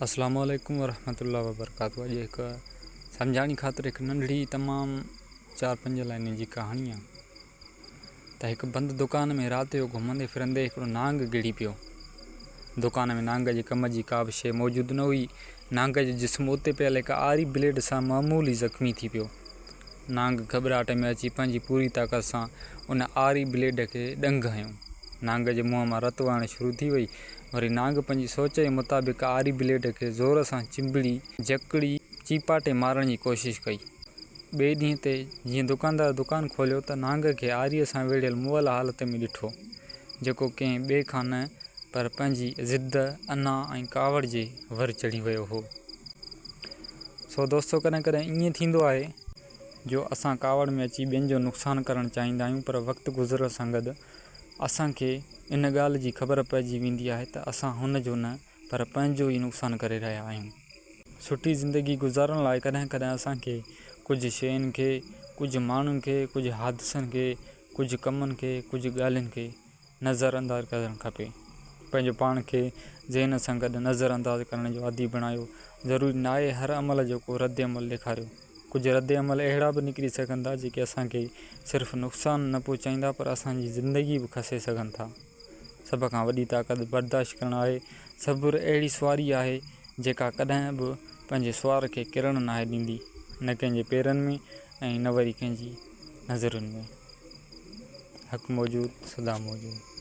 अस्सलामु अलैकुम वरहमतुल्लाहि वबरकातुहू। अॼु हिकु सम्झाणी ख़ातिर हिकु नंढड़ी तमामु 4-5 लाइननि जी कहाणी आहे। त हिकु बंदि दुकान में राति जो घुमंदे फिरंदे हिकिड़ो नांग गिड़ी पियो। दुकान में नांग जे कम जी का बि शइ मौजूदु न हुई। नांग जो जिस्म उते पियल हिकु आरी ब्लेड सां मामूली ज़ख़्मी थी पियो। नांग घबराहट में अची पंहिंजी पूरी ताक़त सां उन आरी ब्लेड खे ॾंग हयो। नांग जे मुंहं मां रत वहण शुरू थी वई। वरी नांग पंहिंजी सोच जे मुताबिक़ आरी ब्लेड खे ज़ोर सां चिंबड़ी जकड़ी चीपाटे मारण जी कोशिशि कई। ॿिए ॾींहं ते जीअं दुकानदार दुकानु खोलियो त नांग खे आरीअ सां वेढ़ियल मुअल हालत में ॾिठो, जेको कंहिं ॿिए खां न पर पंहिंजी ज़िद अना ऐं कावड़ जे वर चढ़ी वियो हो। सो दोस्तो, कॾहिं कॾहिं ईअं थींदो आहे जो असां कावड़ में अची ॿियनि जो नुक़सानु करणु चाहींदा आहियूं, पर वक़्तु गुज़रण सां गॾु असांखे इन ॻाल्हि जी ख़बर पइजी वेंदी आहे त असां हुन जो न पर पंहिंजो ई नुक़सानु करे रहिया आहियूं। सुठी ज़िंदगी गुज़ारण लाइ कॾहिं कॾहिं असांखे कुझु शयुनि खे, कुझु माण्हुनि खे, कुझु हादसनि खे, कुझु कमनि खे, कुझु ॻाल्हियुनि खे नज़रअंदाज़ करणु खपे। पंहिंजो पाण खे ज़हन सां गॾु नज़रअंदाज़ करण जो आदी बणायो। ज़रूरी न आहे हर अमल जो को रद्द अमल ॾेखारियो। कुझु रद्द अमल अहिड़ा बि निकिरी सघनि था जेके असांखे सिर्फ़ु नुक़सानु न पहुचाईंदा पर असांजी ज़िंदगी बि खसे सघनि था। सभ खां वॾी ताक़त बर्दाश्त करणु आहे। सब्र अहिड़ी सुवारी आहे जेका कॾहिं बि पंहिंजे सुवार खे किरण नाहे ॾींदी, न कंहिंजे पेरनि में ऐं न वरी कंहिंजी नज़रुनि में। हक़ मौजूदु सदा मौजूदु।